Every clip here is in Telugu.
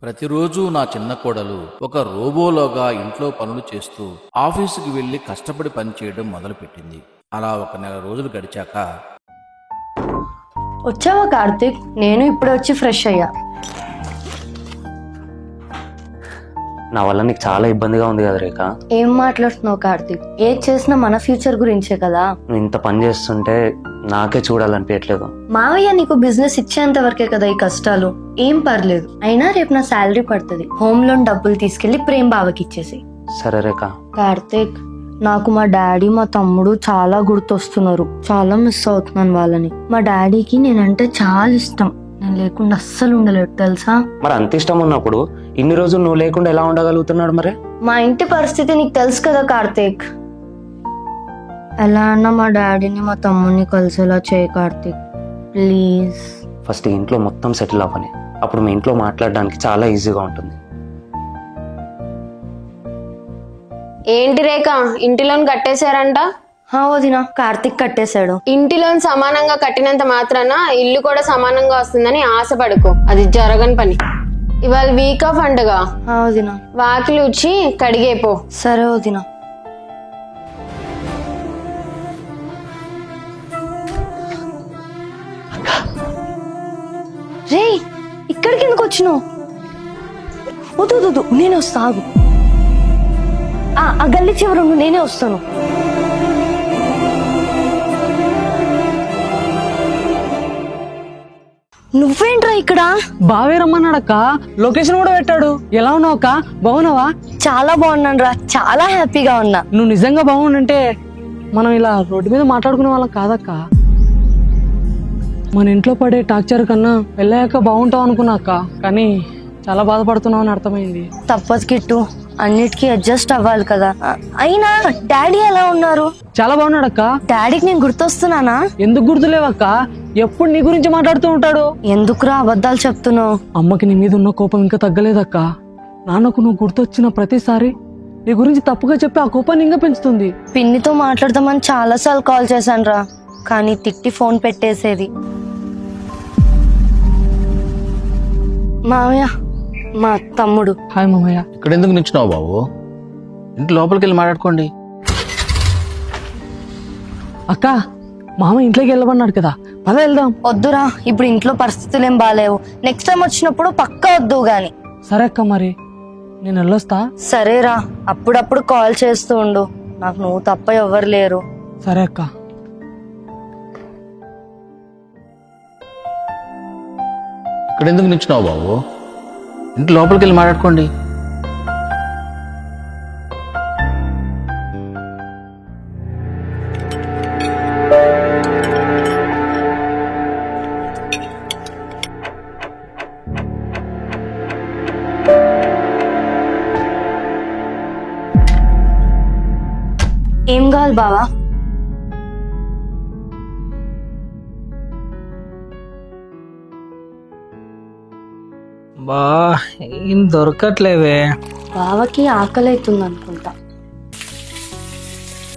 ప్రతిరోజు నా చిన్న కోడలు ఒక రోబోలోగా ఇంట్లో పనులు చేస్తూ ఆఫీసుకి వెళ్లి కష్టపడి పనిచేయడం మొదలుపెట్టింది. అలా ఒక నెల రోజులు గడిచాక, వచ్చావా కార్తీక్? నేను ఇప్పుడే వచ్చి ఫ్రెష్ అయ్యా. నా వల్ల నీకు చాలా ఇబ్బందిగా ఉంది కదా రేఖ. ఏం మాట్లాడుతున్నావు కార్తీక్? ఏది చేసినా మన ఫ్యూచర్ గురించే కదా. నువ్వు ఇంత పని చేస్తుంటే నాకే చూడాలనిపించట్లేదు. మావయ్య నీకు బిజినెస్ ఇచ్చేంత వరకే కదా ఈ కష్టాలు. ఏం పర్లేదు, అయినా రేపు నా శాలరీ పడుతుంది. హోమ్ లోన్ డబ్బులు తీసుకెళ్లి ప్రేమ్ బావకి ఇచ్చేసి. సరే రేఖ. కార్తీక్, నాకు మా డాడీ మా తమ్ముడు చాలా గుర్తొస్తున్నారు. చాలా మిస్ అవుతున్నాను వాళ్ళని. మా డాడీకి నేనంటే చాలా ఇష్టం. నేను లేకుండా అస్సలు ఉండలేదు తెలుసా. మరి అంత ఇష్టం ఉన్నప్పుడు ఇన్ని రోజులు నువ్వు లేకుండా ఎలా ఉండగలుగుతున్నాడు? మరి మా ఇంటి పరిస్థితి నీకు తెలుసు కదా కార్తీక్. ఎలా అన్నా మా డాడీని మా తమ్ముడిని కలిసేలా చేయి కార్తీక్, ప్లీజ్. ఫస్ట్ ఇంట్లో మొత్తం సెటిల్ అవ్వని, అప్పుడు మీ ఇంట్లో మాట్లాడడానికి చాలా ఈజీగా ఉంటుంది. ఏంటి రేఖ, ఇంటి లోన్ కట్టేశారంట? వదినా, కార్తీక్ కట్టేశాడు. ఇంటి లోన్ సమానంగా కట్టినంత మాత్రాన ఇల్లు కూడా సమానంగా వస్తుందని ఆశపడుకో, అది జరగని పని. ఇవాళ వీక్ ఆఫ్ అంటగా, వదినా. వాకిలి ఉచ్చి కడిగేపో. సరే వదినా. రే, ఇక్కడికి ఎందుకు వచ్చినావు? వద్దు, నేనే వస్తా, ఆగు. ఆ గల్లీ చివర నేనే వస్తాను. నువ్వేంట్రా ఇక్కడ? బావే రమ్మన్నాడక్క, లొకేషన్ కూడా పెట్టాడు. ఎలా ఉన్నావు అక్క? బాగున్నావా? చాలా బాగున్నాను రా, చాలా హ్యాపీగా ఉన్నా. నువ్వు నిజంగా బాగుండంటే మనం ఇలా రోడ్డు మీద మాట్లాడుకునే వాళ్ళం కాదక్క. మన ఇంట్లో పడే టార్చర్ కన్నా వెళ్ళాక బాగుంటావు అనుకున్నా అక్క, కానీ చాలా బాధపడుతున్నావు అని అర్థమైంది. తప్పదు కిట్టు, అన్నిటికీ అడ్జస్ట్ అవ్వాలి కదా. అయినా డాడీ ఎలా ఉన్నారు? చాలా బాగున్నాడక్క. డాడీకి నేను గుర్తొస్తున్నానా? ఎందుకు గుర్తులేవక్క? ఎప్పుడు నీ గురించి మాట్లాడుతూ ఉంటాడు. ఎందుకురా అబద్ధాలు చెప్తున్నావు? అమ్మకి నీ మీద ఉన్న కోపం ఇంకా తగ్గలేదక్క. నాన్నకు నువ్వు గుర్తొచ్చిన ప్రతిసారి నీ గురించి తప్పుగా చెప్పి ఆ కోపాన్ని ఇంకా పెంచుతుంది. పిన్నితో మాట్లాడదామని చాలా సార్లు కాల్ చేశాను రా, కానీ తిట్టి ఫోన్ పెట్టేసేది. మావయ్య, మా తమ్ముడు. హాయ్ మామయ్య. ఇక్కడ ఎందుకు నిల్చున్నావు బాబు? ఇంటి లోపలికి వెళ్ళి మాట్లాడుకోండి. అక్క, మామ ఇంట్లోకి వెళ్ళమన్నాడు కదా, పద వెళ్దాం. వద్దురా, ఇప్పుడు ఇంట్లో పరిస్థితులు ఏం బాలేవు. నెక్స్ట్ టైం వచ్చినప్పుడు పక్కా వద్దు గాని. సరే అక్క, మరి నేను వెళ్ళొస్తా. సరేరా, అప్పుడప్పుడు కాల్ చేస్తూ ఉండు. నాకు నువ్వు తప్ప ఎవ్వరు లేరు. సరే అక్క. ఇక్కడ ఎందుకు నిల్చున్నావు బాబు? ఇంటి లోపలికి వెళ్ళి మాట్లాడుకోండి. ఏం కావాలి బావా? బా, ఏం దొరకట్లేవే. బావకి ఆకలి అవుతుంది అనుకుంటా.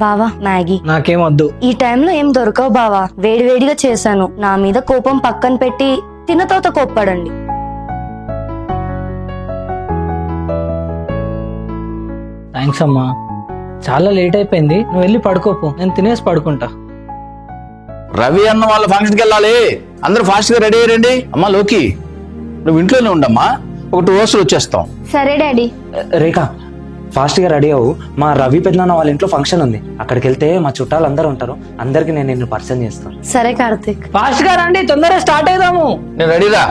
బావా, మ్యాగీ. నాకేం వద్దు. ఈ టైంలో ఏం దొరకవు బావా, వేడివేడిగా చేశాను. నా మీద కోపం పక్కన పెట్టి తిన్న తోత కోప్పడండి. థ్యాంక్స్ అమ్మా, చాలా లేట్ అయిపోయింది. నువ్వు వెళ్ళి పడుకోపో, నేను తినేసి పడుకుంటా. రవి అన్న వాళ్ళ ఫంక్షన్కి వెళ్ళాలి, అందరూ ఫాస్ట్ గా రెడీ అయ్యండి. అమ్మా లోకి, నువ్వు ఇంట్లోనే ఉండమ్మా, ఒక 2 hours వచ్చేస్తాం. సరే డాడీ. రేఖ, ఫాస్ట్ గా రెడీ అవ్వు. మా రవి పెద్దనాన్న వాళ్ళ ఇంట్లో ఫంక్షన్ ఉంది, అక్కడికి వెళ్తే మా చుట్టాలు అందరూ ఉంటారు. అందరికి నేను నిన్ను పరిచయం చేస్తాను. సరే కార్తీక్. ఫాస్ట్ గా రండి, తొందరగా స్టార్ట్ అయిదాము. నేను రెడీరా.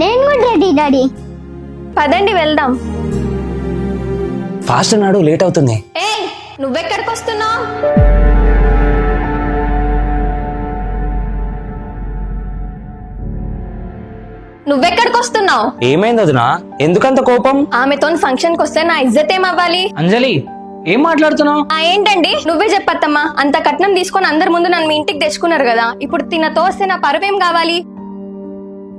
నేను కూడా రెడీ డాడీ. పదండి వెళ్దాం. ఫాస్ట్ నాడు, లేట్ అవుతుంది. ఏయ్, నువ్వెక్కడికి వస్తున్నావు? నువ్వెక్కడికి వస్తున్నావు? ఏమైంది వదినా, ఎందుకంత కోపం? ఆమెతో ఫంక్షన్ కి వస్తే నా ఇజ్జత్ ఏమవ్వాలి? అంజలి, ఏం మాట్లాడుతున్నావు? ఏంటండి, నువ్వే చెప్పత్తమ్మా. అంత కట్నం తీసుకొని అందరి ముందు నన్ను మీ ఇంటికి తెచ్చుకున్నారు కదా, ఇప్పుడు తినతో వస్తే నా పరువేం కావాలి?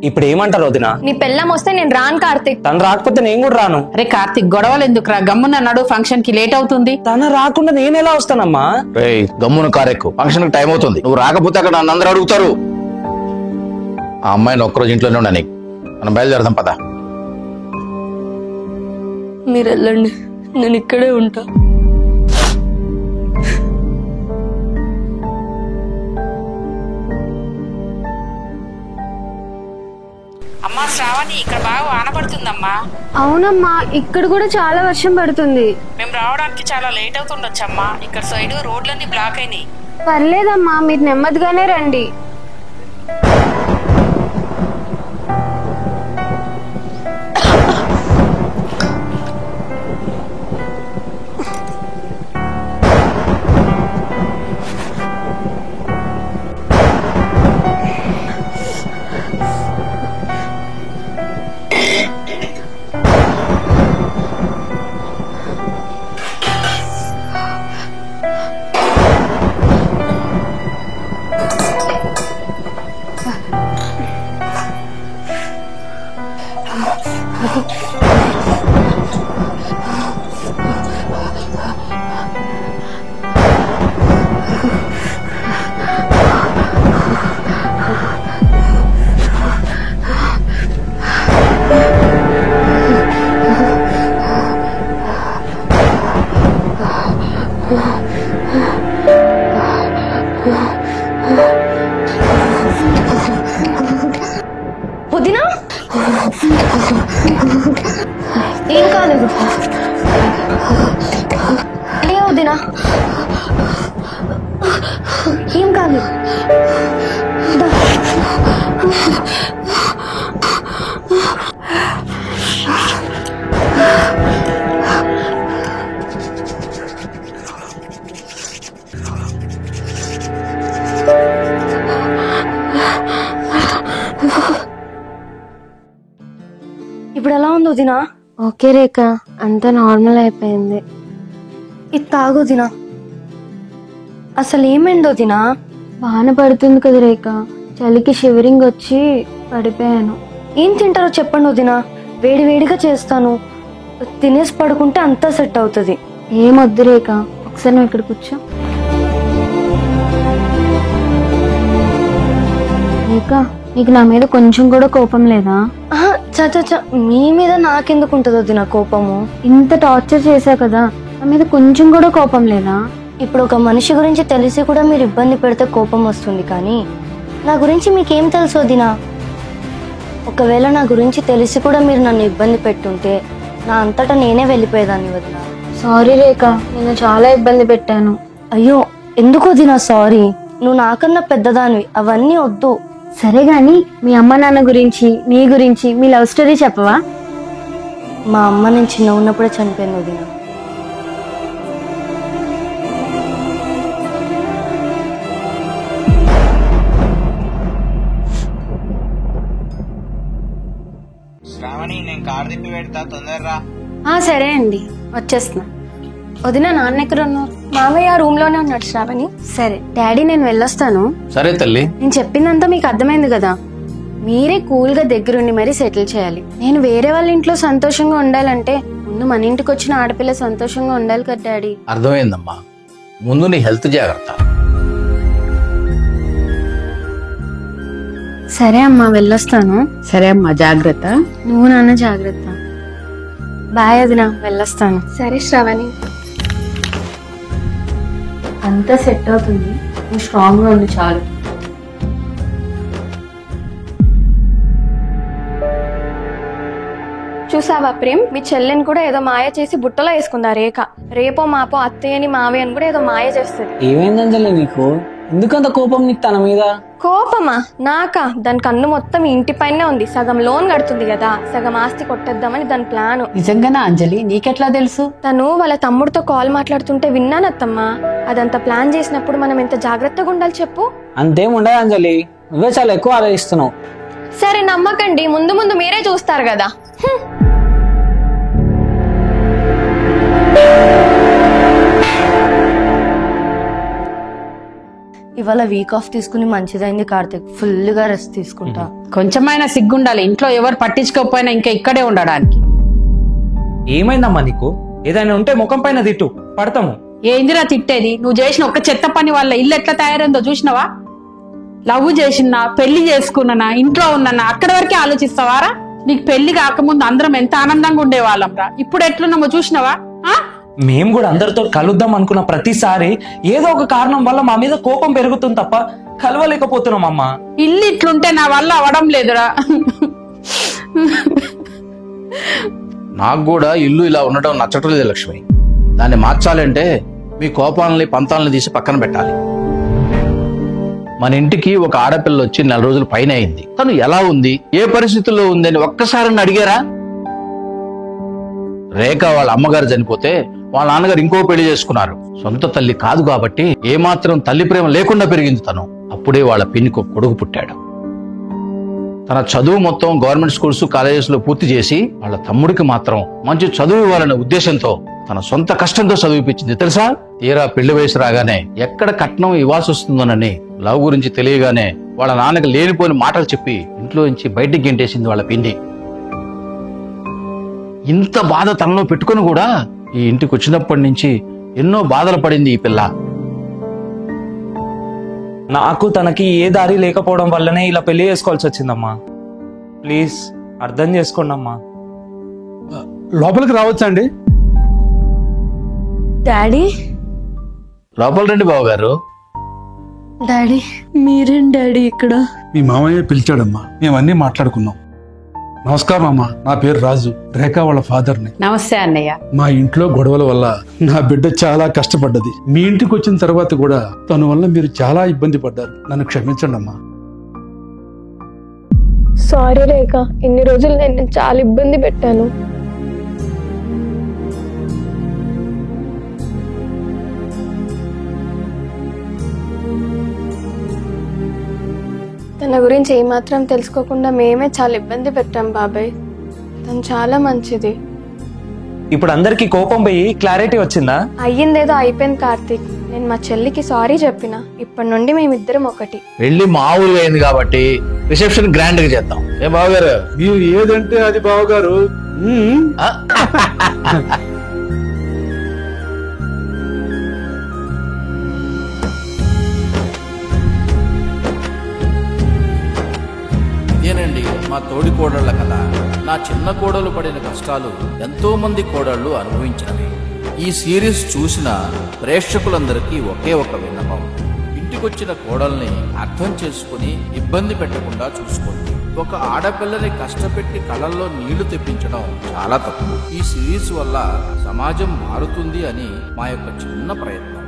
ఇప్పుడు ఏమంటారు వదినా? నీ పెళ్ళం వస్తే నేను రాను కార్తీక్. తను రాకపోతే నేను కూడా రాను. అరే కార్తీక్, గొడవలు ఎందుకురా? గమ్మున నడు, ఫంక్షన్ కి లేట్ అవుతుంది. తను రాకుండా నేను ఎలా వస్తానమ్మా? గమ్మున కారెక్కు, ఫంక్షన్ టైం అవుతుంది. నువ్వు రాకపోతే అక్కడ నన్ను అందరూ అడుగుతారు. ఆ అమ్మాయిని ఒక్కరోజు ఇంట్లోనే ఉండని, మనం బయలుదేరదాం పద. మీరు వెళ్ళండి, నేను ఇక్కడే ఉంటా. అమ్మా శ్రావణి, ఇక్కడ బాగా వాన పడుతుందమ్మా. అవునమ్మా, ఇక్కడ కూడా చాలా వర్షం పడుతుంది. మేము రావడానికి చాలా లేట్ అవుతుండొచ్చమ్మా. ఇక్కడ సైడ్ రోడ్లన్నీ బ్లాక్ అయినాయి. పర్లేదమ్మా, మీరు నెమ్మదిగానే రండి. వదినా, ఏం కాలేదు. వదినా, ఏం కాలేదు. ఇప్పుడు ఎలా ఉంది వదినా? ఓకే రేఖ, అంతా నార్మల్ అయిపోయింది. ఇది తాగు వదినా. అసలు ఏమైంది వదినా? వాన పడుతుంది కదా రేఖ, చలికి షివరింగ్ వచ్చి పడిపోయాను. ఏం తింటారో చెప్పండి వదినా, వేడి వేడిగా చేస్తాను. తినేసి పడుకుంటే అంతా సెట్ అవుతుంది. ఏమొద్దు రేఖ, ఒకసారి నువ్వు ఇక్కడ కూర్చో. రేఖ, నీకు నా మీద కొంచెం కూడా కోపం లేదా? చ మీ మీద నాకెందుకు ఉంటుంది వదినా కోపము? ఇంత టార్చర్ చేశా కదా, నా మీద కొంచెం కూడా కోపం లేదా? ఇప్పుడు ఒక మనిషి గురించి తెలిసి కూడా మీరు ఇబ్బంది పెడితే కోపం వస్తుంది, కానీ నా గురించి మీకేం తెలుసు వదినా? ఒకవేళ నా గురించి తెలిసి కూడా మీరు నన్ను ఇబ్బంది పెట్టుంటే నా అంతటా నేనే వెళ్ళిపోయేదాన్ని వదినా. సారీ రేఖ, నేను చాలా ఇబ్బంది పెట్టాను. అయ్యో, ఎందుకు వదినా సారీ? నువ్వు నాకన్నా పెద్దదానివి, అవన్నీ వద్దు. సరే గాని, మీ అమ్మ నాన్న గురించి, నీ గురించి, మీ లవ్ స్టోరీ చెప్పవా? మా అమ్మ నేను చిన్న ఉన్నప్పుడే చనిపోయింది వదినా. శ్రావణి, నేను కార్ తిప్పి పెడతా, తొందరరా. సరే అండి, వచ్చేస్తున్నా. వదిన, నాన్న ఎక్కడ ఉన్నారు? మామయ్య రూమ్ లోనే ఉన్నాడు శ్రావణి. సరే డాడీ, నేను వెళ్ళొస్తాను. సరే తల్లి. నేను చెప్పిందంతా మీకు అర్థమైంది కదా? మీరే కూల్ గా దగ్గరుండి మరీ సెటిల్ చేయాలి. నేను వేరే వాళ్ళ ఇంట్లో సంతోషంగా ఉండాలంటే ముందు మన ఇంటికి వచ్చిన ఆడపిల్ల సంతోషంగా ఉండాలి కదా డాడీ. అర్థమైందమ్మా, ముందు నీ హెల్త్ జాగ్రత్త. సరే అమ్మా, వెళ్ళొస్తాను. సరే అమ్మా, జాగ్రత్త. నువ్వు నాన్న జాగ్రత్త. బాయ్ వదిన, వెళ్ళొస్తాను. సరే శ్రావణి. అంతా సెట్ అవుతుంది, నువ్వు స్ట్రాంగ్ గా ఉండి చాలు. చూసావా ప్రేమ్, మీ చెల్లెని కూడా ఏదో మాయ చేసి బుట్టలో వేసుకుందా రేఖ. రేపో మాపో అత్తయ్యని మావయ్య అని కూడా ఏదో మాయ చేస్తుంది. ఏమైంది అంజలి నీకు? ఎందుకంత కోపం నీకు తన మీద? కోపమా? నాకా? దాని కన్ను మొత్తం ఇంటి పైనే ఉంది. సగం లోన్ కడుతుంది కదా, సగం ఆస్తి కొట్టేద్దామని దాని ప్లాన్. నిజంగానా అంజలి? నీకెట్లా తెలుసు? తను వాళ్ళ తమ్ముడితో కాల్ మాట్లాడుతుంటే విన్నానత్తమ్మా. అదంతా ప్లాన్ చేసినప్పుడు మనం ఎంత జాగ్రత్తగా ఉండాలి చెప్పు. అంతేం ఉండదు అంజలి, నువ్వే చాలా ఎక్కువ ఆలోచిస్తున్నావు. సరే నమ్మకండి, ముందు ముందు మీరే చూస్తారు కదా. ఇవాళ వీక్ ఆఫ్ తీసుకుని మంచిదైంది కార్తిక్, ఫుల్ గా రెస్ట్ తీసుకుంటా. కొంచెమైనా సిగ్గుండాలి, ఇంట్లో ఎవరు పట్టించుకోకపోయినా ఇంకా ఇక్కడే ఉండడానికి. ఏమైందమ్మా నీకు? ఏదైనా ఉంటే ముఖం పైన తిట్టు, పడతాము. ఏందిరా తిట్టేది? నువ్వు చేసిన ఒక్క చెత్త పని వల్ల ఇల్లు ఎట్లా తయారైందో చూసినావా? లవ్ చేసినా, పెళ్లి చేసుకున్నా, ఇంట్లో ఉన్నా, అక్కడి వరకే ఆలోచిస్తావారా? నీకు పెళ్లి కాకముందు అందరం ఎంత ఆనందంగా ఉండేవాళ్ళం రా. ఇప్పుడు ఎట్లున్నామో చూసినావా? ఆ? మేము కూడా అందరితో కలుద్దాం అనుకున్న ప్రతిసారి ఏదో ఒక కారణం వల్ల మా మీద కోపం పెరుగుతుంది తప్ప కలవలేకపోతున్నాం అమ్మా. ఇల్లు ఇట్లుంటే నా వల్ల అవడం లేదురా. నాకు కూడా ఇల్లు ఇలా ఉండడం నచ్చటం లేదు లక్ష్మి. దాన్ని మార్చాలంటే మీ కోపాలని పంతాలని తీసి పక్కన పెట్టాలి. మన ఇంటికి ఒక ఆడపిల్ల వచ్చి 4 రోజులు పైన అయింది. తను ఎలా ఉంది, ఏ పరిస్థితుల్లో ఉందని ఒక్కసారి అడిగారా? రేఖ వాళ్ళ అమ్మగారు చనిపోతే వాళ్ళ నాన్నగారు ఇంకో పెళ్లి చేసుకున్నారు. సొంత తల్లి కాదు కాబట్టి ఏమాత్రం తల్లి ప్రేమ లేకుండా పెరిగింది తను. అప్పుడే వాళ్ళ పిన్నికి ఒక కొడుకు పుట్టాడు. తన చదువు మొత్తం గవర్నమెంట్ స్కూల్స్ కాలేజెస్ లో పూర్తి చేసి వాళ్ళ తమ్ముడికి మాత్రం మంచి చదువు ఇవ్వాలనే ఉద్దేశంతో తన సొంత కష్టంతో చదివిపించింది తెలుసా. తీరా పెళ్లి వయసు రాగానే ఎక్కడ కట్నం ఇవ్వాల్సి వస్తుందోనని లవ్ గురించి తెలియగానే వాళ్ళ నాన్నకి లేనిపోని మాటలు చెప్పి ఇంట్లో నుంచి బయటికి గెంటేసింది వాళ్ళ పిన్ని. ఇంత బాధ తనలో పెట్టుకుని కూడా ఈ ఇంటికి వచ్చినప్పటి నుంచి ఎన్నో బాధలు పడింది ఈ పిల్ల. నాకు తనకి ఏ దారి లేకపోవడం వల్లనే ఇలా పెళ్లి చేసుకోవాల్సి వచ్చిందమ్మా. ప్లీజ్ అర్థం చేసుకోండి అమ్మా. లోపలికి రావచ్చా అండి? డాడీ, లోపల రండి బాబు గారు. డాడీ మీరేం డాడీ ఇక్కడ? మీ మామయ్య పిలిచాడమ్మా, మేమన్నీ మాట్లాడుకున్నాం. నమస్కారం అమ్మా, నా పేరు రాజు, రేఖ వాళ్ళ ఫాదర్ని. నమస్తే అన్నయ్య. మా ఇంట్లో గొడవల వల్ల నా బిడ్డ చాలా కష్టపడ్డది. మీ ఇంటికి వచ్చిన తర్వాత కూడా తన వల్ల మీరు చాలా ఇబ్బంది పడ్డారు. నన్ను క్షమించండి అమ్మా. సారీ రేఖ, ఇన్ని రోజులు నేను చాలా ఇబ్బంది పెట్టాను. తన గురించి ఏమాత్రం తెలుసుకోకుండా మేమే చాలా ఇబ్బంది పెట్టాం బాబాయ్. తను చాలా మంచిది. ఇప్పుడు అందరికి కోపం పోయి క్లారిటీ వచ్చిందా? అయ్యిందేదో అయిపోయింది కార్తీక్. నేను మా చెల్లికి సారీ చెప్పిన. ఇప్పటి నుండి మేమిద్దరం ఒకటి. పెళ్లి మామూలుగా అయింది కాబట్టి రిసెప్షన్ గ్రాండ్ గా చేద్దాం. ఏ బాబు గారు? మీరు ఏదంటే అది బావగారు. ఇదేనండి మా తోడి కోడళ్ల కథ. నా చిన్న కోడలు పడిన కష్టాలు ఎంతో మంది కోడళ్లు అనుభవించినవి. ఈ సిరీస్ చూసిన ప్రేక్షకులందరికీ ఒకే ఒక విన్నపం: ఇంటికొచ్చిన కోడల్ని అర్థం చేసుకుని ఇబ్బంది పెట్టకుండా చూసుకోండి. ఒక ఆడపిల్లని కష్టపెట్టి కళ్ళల్లో నీళ్లు తెప్పించడం చాలా తప్పు. ఈ సిరీస్ వల్ల సమాజం మారుతుంది అని మా యొక్క చిన్న ప్రయత్నం.